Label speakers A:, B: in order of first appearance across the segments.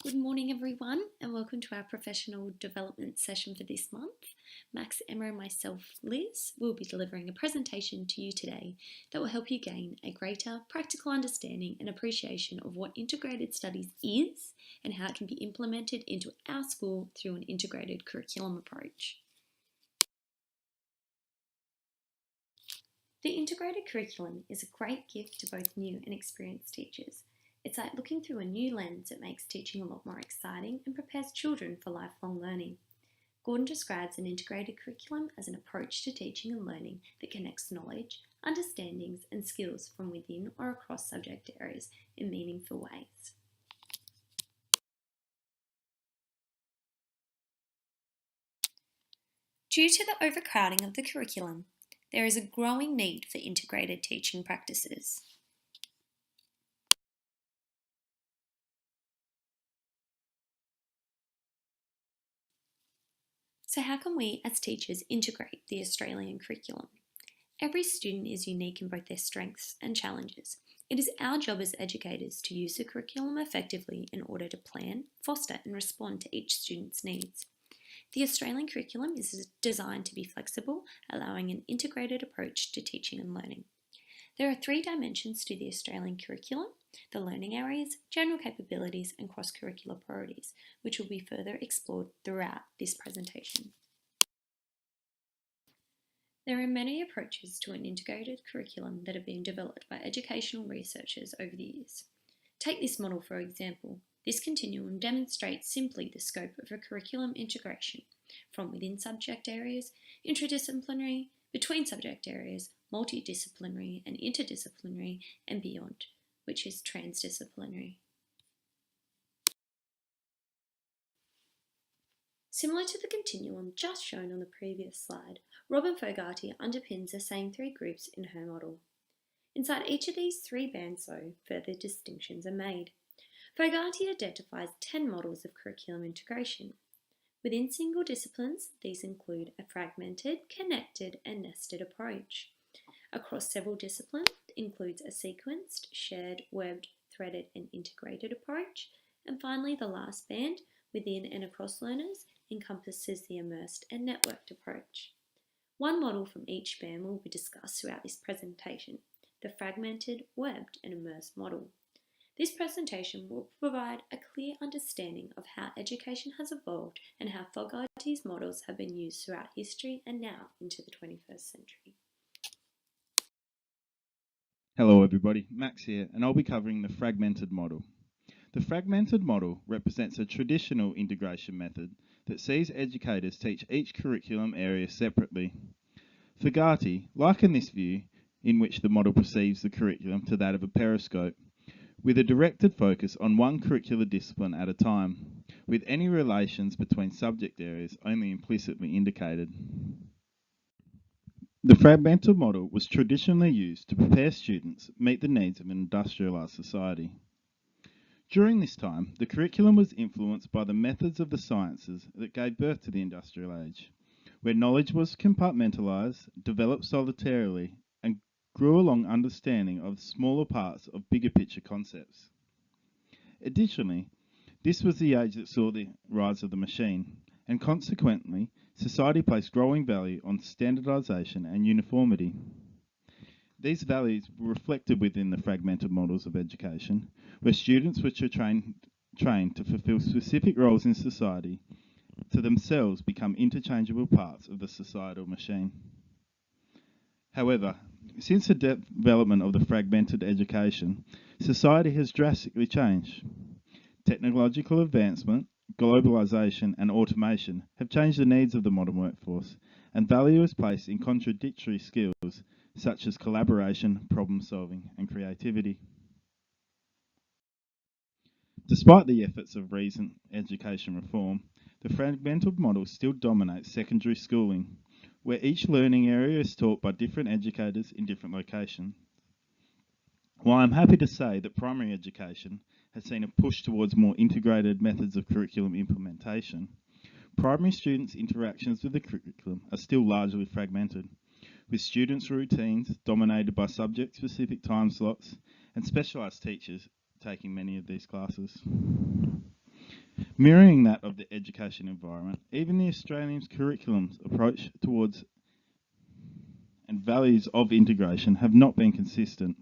A: Good morning everyone and welcome to our professional development session for this month. Max, Emma and myself, Liz, will be delivering a presentation to you today that will help you gain a greater practical understanding and appreciation of what integrated studies is and how it can be implemented into our school through an integrated curriculum approach. The integrated curriculum is a great gift to both new and experienced teachers. It's like looking through a new lens that makes teaching a lot more exciting and prepares children for lifelong learning. Gordon describes an integrated curriculum as an approach to teaching and learning that connects knowledge, understandings and skills from within or across subject areas in meaningful ways. Due to the overcrowding of the curriculum, there is a growing need for integrated teaching practices. So how can we as teachers integrate the Australian curriculum? Every student is unique in both their strengths and challenges. It is our job as educators to use the curriculum effectively in order to plan, foster and respond to each student's needs. The Australian curriculum is designed to be flexible, allowing an integrated approach to teaching and learning. There are 3 dimensions to the Australian curriculum: the learning areas, general capabilities and cross-curricular priorities, which will be further explored throughout this presentation. There are many approaches to an integrated curriculum that have been developed by educational researchers over the years. Take this model for example. This continuum demonstrates simply the scope of a curriculum integration from within subject areas, interdisciplinary, between subject areas, multidisciplinary and interdisciplinary, and beyond, which is transdisciplinary. Similar to the continuum just shown on the previous slide, Robin Fogarty underpins the same 3 groups in her model. Inside each of these 3 bands, though, further distinctions are made. Fogarty identifies 10 models of curriculum integration. Within single disciplines, these include a fragmented, connected, and nested approach. Across several disciplines, it includes a sequenced, shared, webbed, threaded, and integrated approach. And finally, the last band, within and across learners, encompasses the immersed and networked approach. One model from each band will be discussed throughout this presentation: the fragmented, webbed, and immersed model. This presentation will provide a clear understanding of how education has evolved and how Fogarty's models have been used throughout history and now into the 21st century.
B: Hello everybody, Max here, and I'll be covering the fragmented model. The fragmented model represents a traditional integration method that sees educators teach each curriculum area separately. Fogarty likened this view, in which the model perceives the curriculum, to that of a periscope, with a directed focus on one curricular discipline at a time, with any relations between subject areas only implicitly indicated. The fragmented model was traditionally used to prepare students to meet the needs of an industrialised society. During this time, the curriculum was influenced by the methods of the sciences that gave birth to the industrial age, where knowledge was compartmentalised, developed solitarily, and grew along understanding of smaller parts of bigger picture concepts. Additionally, this was the age that saw the rise of the machine, and consequently, society placed growing value on standardisation and uniformity. These values were reflected within the fragmented models of education, where students were trained to fulfil specific roles in society, to themselves become interchangeable parts of the societal machine. However, since the development of the fragmented education, society has drastically changed. Technological advancement, globalisation and automation have changed the needs of the modern workforce, and value is placed in contradictory skills such as collaboration, problem solving and creativity. Despite the efforts of recent education reform, the fragmented model still dominates secondary schooling, where each learning area is taught by different educators in different locations. While I'm happy to say that primary education has seen a push towards more integrated methods of curriculum implementation, primary students' interactions with the curriculum are still largely fragmented, with students' routines dominated by subject-specific time slots and specialised teachers taking many of these classes. Mirroring that of the education environment, even the Australian curriculum's approach towards and values of integration have not been consistent.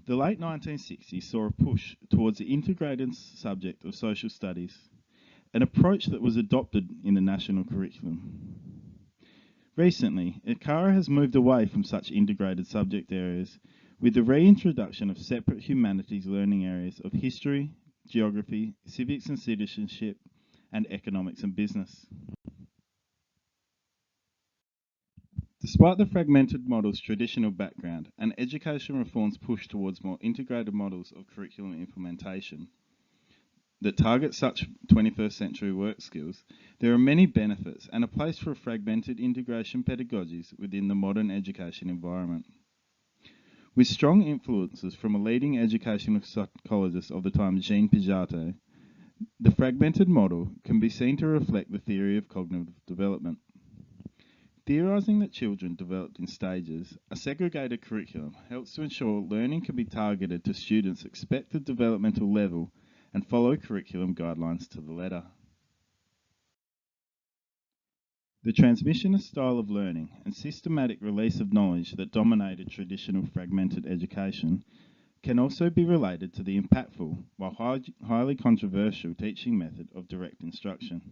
B: The late 1960s saw a push towards the integrated subject of social studies, an approach that was adopted in the national curriculum. Recently, ICARA has moved away from such integrated subject areas with the reintroduction of separate humanities learning areas of history, geography, civics and citizenship, and economics and business. Despite the fragmented model's traditional background and education reform's push towards more integrated models of curriculum implementation that target such 21st century work skills, there are many benefits and a place for fragmented integration pedagogies within the modern education environment. With strong influences from a leading educational psychologist of the time, Jean Piaget, the fragmented model can be seen to reflect the theory of cognitive development. Theorising that children developed in stages, a segregated curriculum helps to ensure learning can be targeted to students' expected developmental level and follow curriculum guidelines to the letter. The transmissionist style of learning and systematic release of knowledge that dominated traditional fragmented education can also be related to the impactful, while highly controversial teaching method of direct instruction.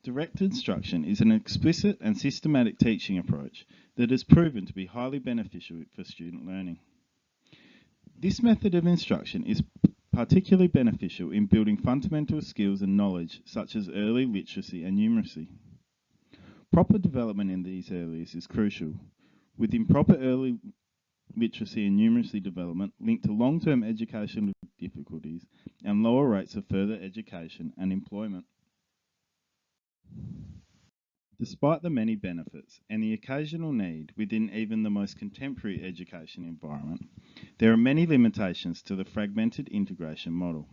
B: Direct instruction is an explicit and systematic teaching approach that has proven to be highly beneficial for student learning. This method of instruction is particularly beneficial in building fundamental skills and knowledge such as early literacy and numeracy. Proper development in these areas is crucial, with improper early literacy and numeracy development linked to long-term educational difficulties and lower rates of further education and employment. Despite the many benefits and the occasional need within even the most contemporary education environment, there are many limitations to the fragmented integration model.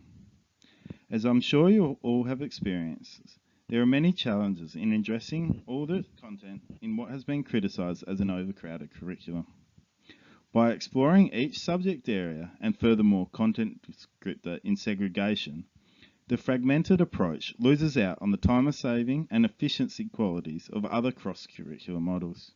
B: As I'm sure you all have experienced, there are many challenges in addressing all the content in what has been criticised as an overcrowded curriculum. By exploring each subject area and furthermore content descriptor in segregation, the fragmented approach loses out on the time-saving and efficiency qualities of other cross-curricular models.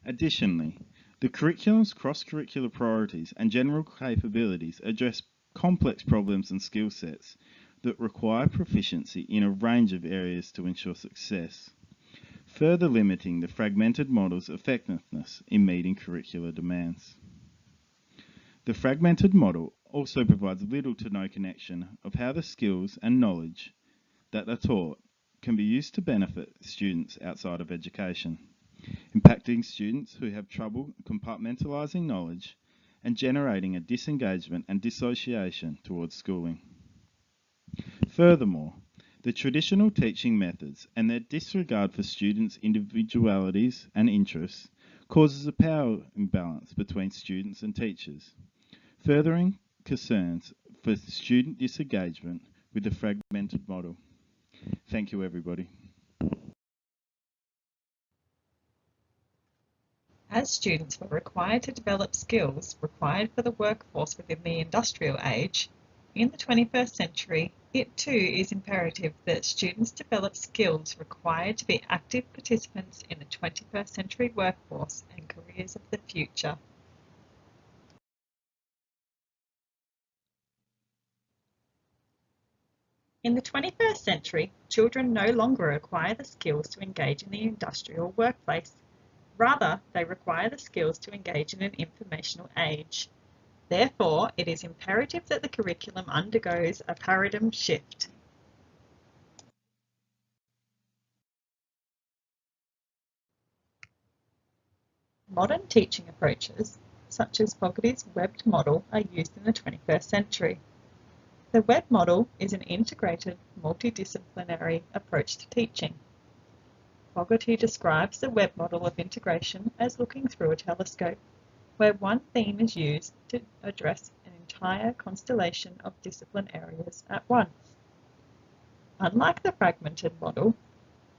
B: Additionally, the curriculum's cross-curricular priorities and general capabilities address complex problems and skill sets that require proficiency in a range of areas to ensure success, further limiting the fragmented model's effectiveness in meeting curricular demands. The fragmented model also provides little to no connection of how the skills and knowledge that are taught can be used to benefit students outside of education, impacting students who have trouble compartmentalising knowledge and generating a disengagement and dissociation towards schooling. Furthermore, the traditional teaching methods and their disregard for students' individualities and interests causes a power imbalance between students and teachers, furthering concerns for student disengagement with the fragmented model. Thank you, everybody.
C: As students were required to develop skills required for the workforce within the industrial age, in the 21st century, it too is imperative that students develop skills required to be active participants in the 21st century workforce and careers of the future. In the 21st century, children no longer acquire the skills to engage in the industrial workplace. Rather, they require the skills to engage in an informational age. Therefore, it is imperative that the curriculum undergoes a paradigm shift. Modern teaching approaches, such as Fogarty's webbed model, are used in the 21st century. The web model is an integrated, multidisciplinary approach to teaching. Fogarty describes the web model of integration as looking through a telescope, where one theme is used to address an entire constellation of discipline areas at once. Unlike the fragmented model,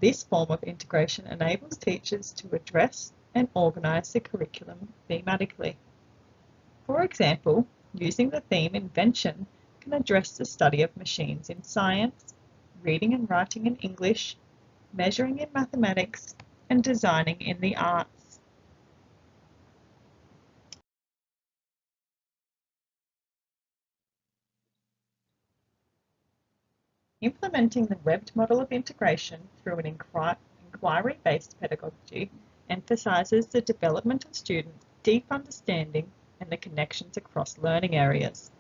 C: this form of integration enables teachers to address and organise the curriculum thematically. For example, using the theme invention, can address the study of machines in science, reading and writing in English, measuring in mathematics, and designing in the arts. Implementing the webbed model of integration through an inquiry-based pedagogy emphasises the development of students' deep understanding and the connections across learning areas.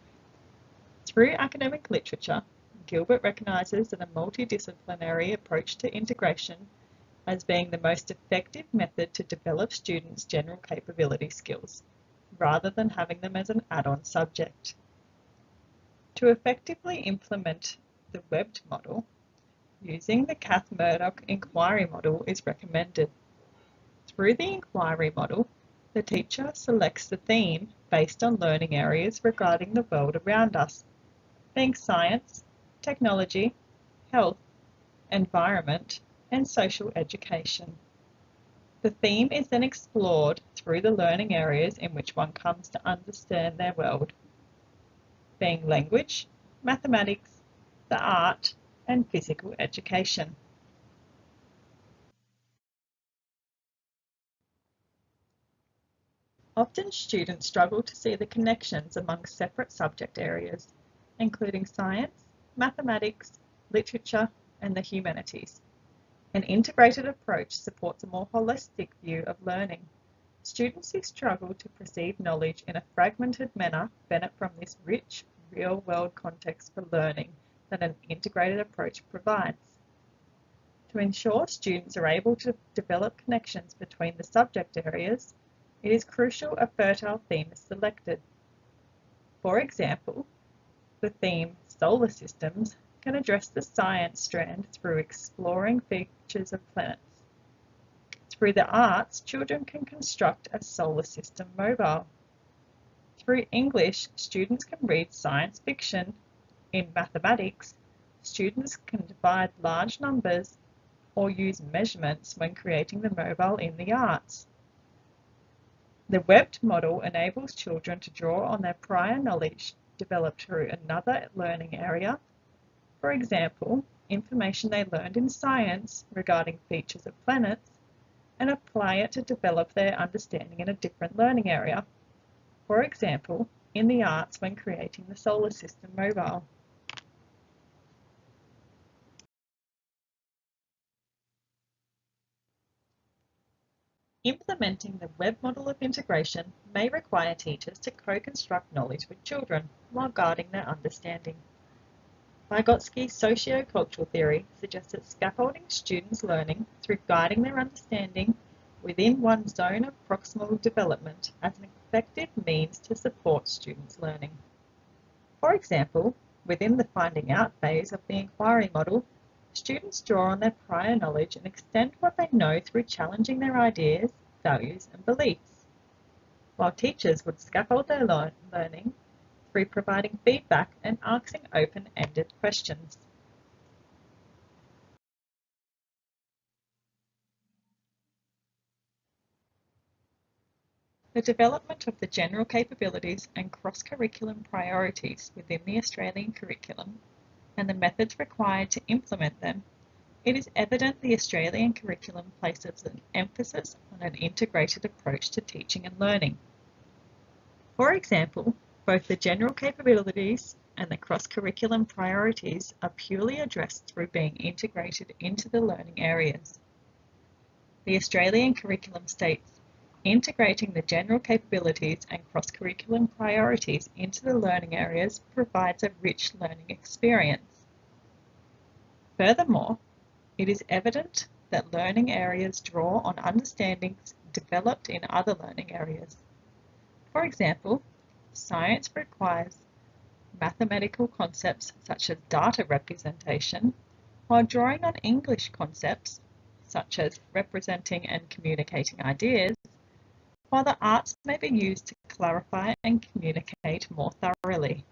C: Through academic literature, Gilbert recognises that a multidisciplinary approach to integration as being the most effective method to develop students' general capability skills, rather than having them as an add-on subject. To effectively implement the webbed model, using the Cath-Murdoch inquiry model is recommended. Through the inquiry model, the teacher selects the theme based on learning areas regarding the world around us, being science, technology, health, environment, and social education. The theme is then explored through the learning areas in which one comes to understand their world, being language, mathematics, the art, and physical education. Often students struggle to see the connections among separate subject areas, including science, mathematics, literature, and the humanities. An integrated approach supports a more holistic view of learning. Students who struggle to perceive knowledge in a fragmented manner benefit from this rich, real-world context for learning that an integrated approach provides. To ensure students are able to develop connections between the subject areas, it is crucial a fertile theme is selected. For example, the theme Solar Systems can address the science strand through exploring features of planets. Through the arts, children can construct a solar system mobile. Through English, students can read science fiction. In mathematics, students can divide large numbers or use measurements when creating the mobile in the arts. The webbed model enables children to draw on their prior knowledge developed through another learning area, for example, information they learned in science regarding features of planets, and apply it to develop their understanding in a different learning area, for example, in the arts when creating the solar system mobile. Implementing the web model of integration may require teachers to co-construct knowledge with children while guarding their understanding. Vygotsky's sociocultural theory suggests that scaffolding students' learning through guiding their understanding within one zone of proximal development as an effective means to support students' learning. For example, within the finding out phase of the inquiry model, students draw on their prior knowledge and extend what they know through challenging their ideas, values, and beliefs, while teachers would scaffold their learning through providing feedback and asking open-ended questions. The development of the general capabilities and cross-curriculum priorities within the Australian curriculum and the methods required to implement them, it is evident the Australian curriculum places an emphasis on an integrated approach to teaching and learning. For example, both the general capabilities and the cross-curriculum priorities are purely addressed through being integrated into the learning areas. The Australian curriculum states, integrating the general capabilities and cross-curriculum priorities into the learning areas provides a rich learning experience. Furthermore, it is evident that learning areas draw on understandings developed in other learning areas. For example, science requires mathematical concepts such as data representation, while drawing on English concepts such as representing and communicating ideas, while the arts may be used to clarify and communicate more thoroughly.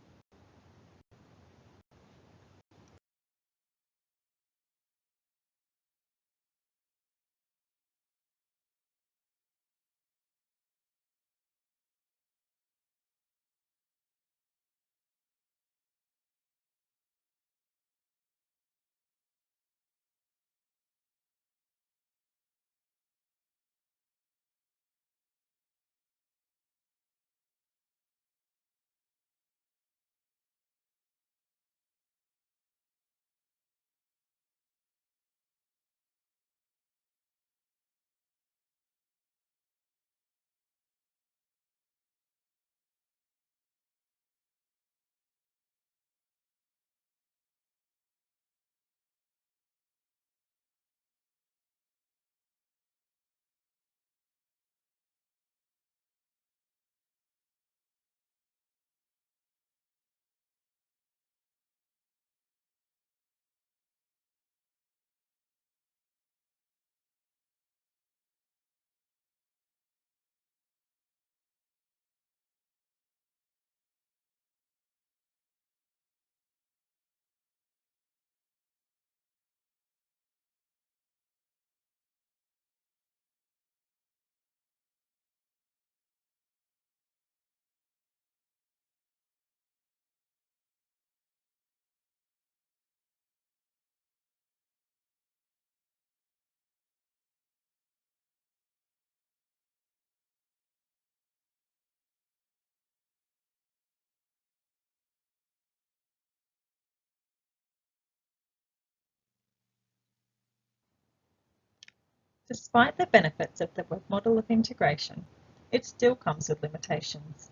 C: Despite the benefits of the web model of integration, it still comes with limitations.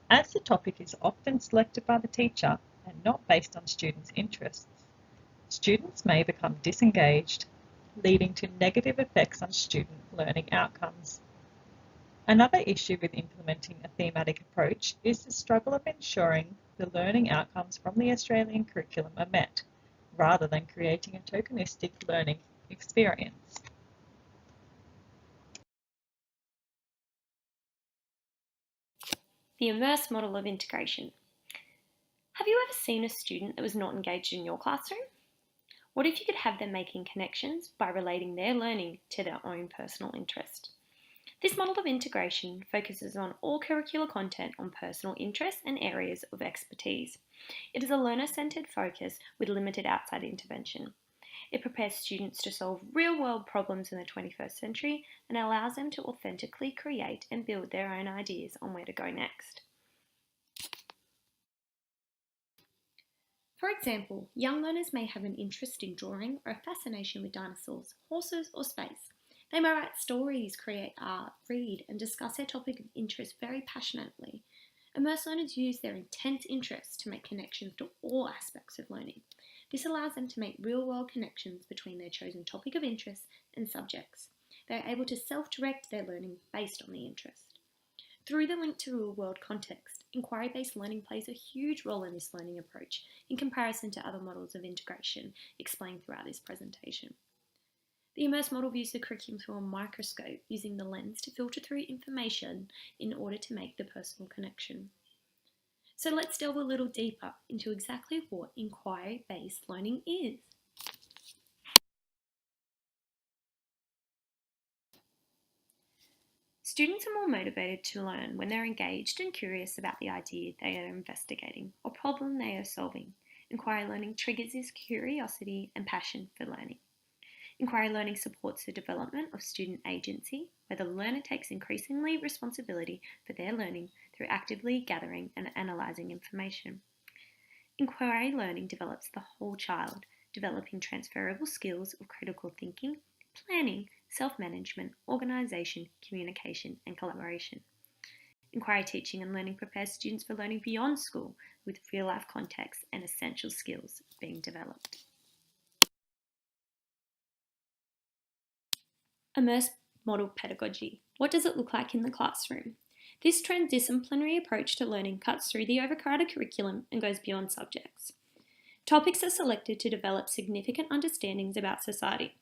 C: As the topic is often selected by the teacher and not based on students' interests, students may become disengaged, leading to negative effects on student learning outcomes. Another issue with implementing a thematic approach is the struggle of ensuring the learning outcomes from the Australian curriculum are met, rather than creating a tokenistic learning experience.
A: The immerse model of integration. Have you ever seen a student that was not engaged in your classroom? What if you could have them making connections by relating their learning to their own personal interest? This model of integration focuses on all curricular content on personal interests and areas of expertise. It is a learner-centered focus with limited outside intervention. It prepares students to solve real-world problems in the 21st century and allows them to authentically create and build their own ideas on where to go next. For example, young learners may have an interest in drawing or a fascination with dinosaurs, horses, or space. They may write stories, create art, read, and discuss their topic of interest very passionately. Immerse learners use their intense interests to make connections to all aspects of learning. This allows them to make real-world connections between their chosen topic of interest and subjects. They are able to self-direct their learning based on the interest. Through the link to real-world context, inquiry-based learning plays a huge role in this learning approach in comparison to other models of integration explained throughout this presentation. The immerse model views the curriculum through a microscope, using the lens to filter through information in order to make the personal connection. So let's delve a little deeper into exactly what inquiry-based learning is. Students are more motivated to learn when they're engaged and curious about the idea they are investigating or problem they are solving. Inquiry learning triggers this curiosity and passion for learning. Inquiry learning supports the development of student agency, where the learner takes increasingly responsibility for their learning through actively gathering and analysing information. Inquiry learning develops the whole child, developing transferable skills of critical thinking, planning, self-management, organisation, communication, and collaboration. Inquiry teaching and learning prepares students for learning beyond school, with real-life context and essential skills being developed. Immerse model pedagogy. What does it look like in the classroom? This transdisciplinary approach to learning cuts through the overcrowded curriculum and goes beyond subjects. Topics are selected to develop significant understandings about society.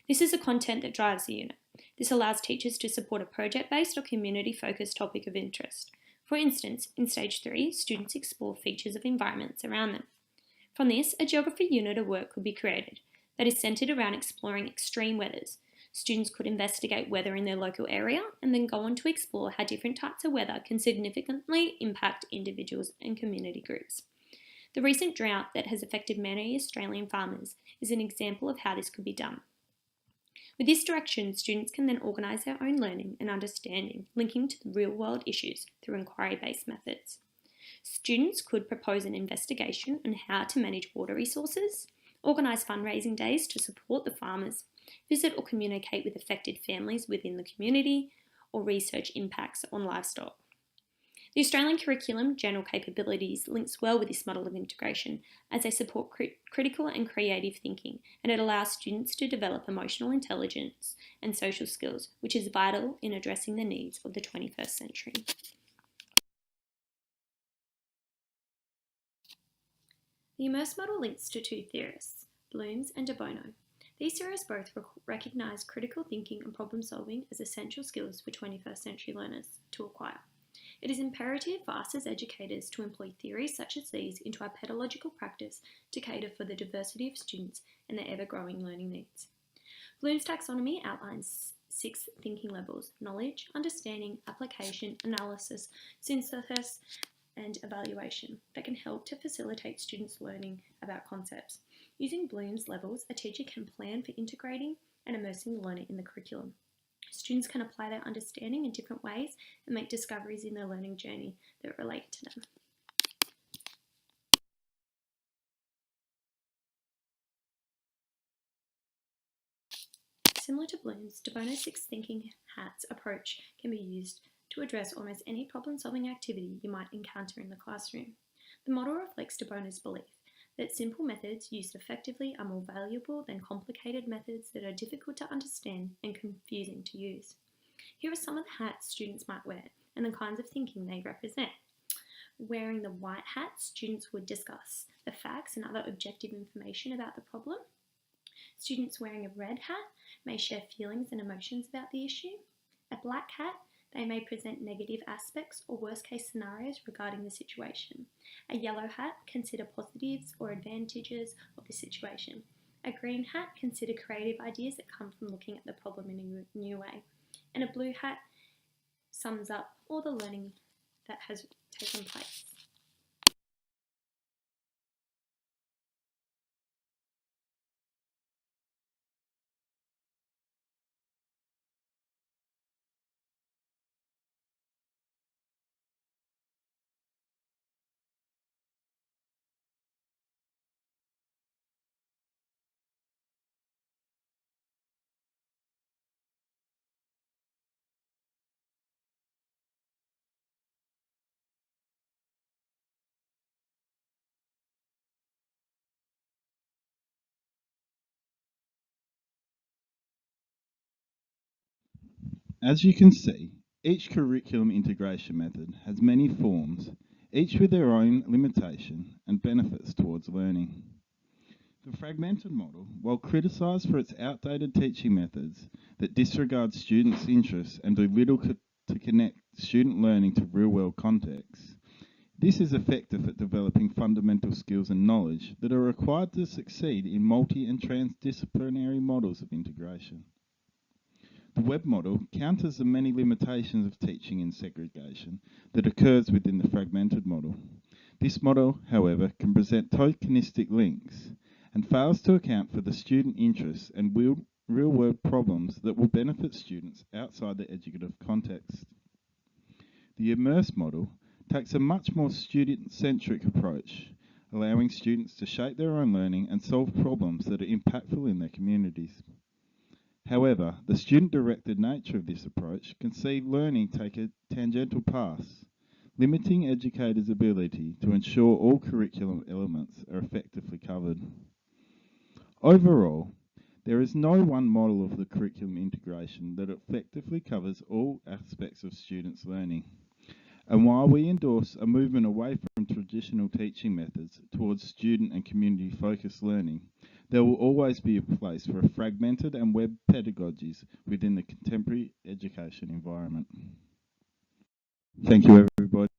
A: This is the content that drives the unit. This allows teachers to support a project-based or community-focused topic of interest. For instance, in Stage 3, students explore features of environments around them. From this, a geography unit of work could be created that is centred around exploring extreme weathers. Students could investigate weather in their local area and then go on to explore how different types of weather can significantly impact individuals and community groups. The recent drought that has affected many Australian farmers is an example of how this could be done. With this direction, students can then organise their own learning and understanding, linking to the real-world issues through inquiry-based methods. Students could propose an investigation on how to manage water resources, organise fundraising days to support the farmers, visit or communicate with affected families within the community, or research impacts on livestock. The Australian curriculum general capabilities links well with this model of integration as they support critical and creative thinking, and it allows students to develop emotional intelligence and social skills, which is vital in addressing the needs of the 21st century. The immerse model links to two theorists, Bloom's and de Bono. These theorists both recognise critical thinking and problem solving as essential skills for 21st century learners to acquire. It is imperative for us as educators to employ theories such as these into our pedagogical practice to cater for the diversity of students and their ever-growing learning needs. Bloom's taxonomy outlines 6 thinking levels: knowledge, understanding, application, analysis, synthesis, and evaluation that can help to facilitate students' learning about concepts. Using Bloom's levels, a teacher can plan for integrating and immersing the learner in the curriculum. Students can apply their understanding in different ways and make discoveries in their learning journey that relate to them. Similar to Bloom's, de Bono's six thinking hats approach can be used to address almost any problem-solving activity you might encounter in the classroom. The model reflects de Bono's belief that simple methods used effectively are more valuable than complicated methods that are difficult to understand and confusing to use. Here are some of the hats students might wear and the kinds of thinking they represent. Wearing the white hat, students would discuss the facts and other objective information about the problem. Students wearing a red hat may share feelings and emotions about the issue. A black hat, they may present negative aspects or worst case scenarios regarding the situation. A yellow hat, consider positives or advantages of the situation. A green hat, consider creative ideas that come from looking at the problem in a new way. And a blue hat sums up all the learning that has taken place.
B: As you can see, each curriculum integration method has many forms, each with their own limitation and benefits towards learning. The fragmented model, while criticised for its outdated teaching methods that disregard students' interests and do little to connect student learning to real-world contexts, this is effective at developing fundamental skills and knowledge that are required to succeed in multi- and transdisciplinary models of integration. The web model counters the many limitations of teaching in segregation that occurs within the fragmented model. This model, however, can present tokenistic links and fails to account for the student interests and real-world problems that will benefit students outside the educative context. The immerse model takes a much more student-centric approach, allowing students to shape their own learning and solve problems that are impactful in their communities. However, the student-directed nature of this approach can see learning take a tangential path, limiting educators' ability to ensure all curriculum elements are effectively covered. Overall, there is no one model of the curriculum integration that effectively covers all aspects of students' learning. And while we endorse a movement away from traditional teaching methods towards student and community-focused learning, there will always be a place for fragmented and web pedagogies within the contemporary education environment. Thank you, everybody.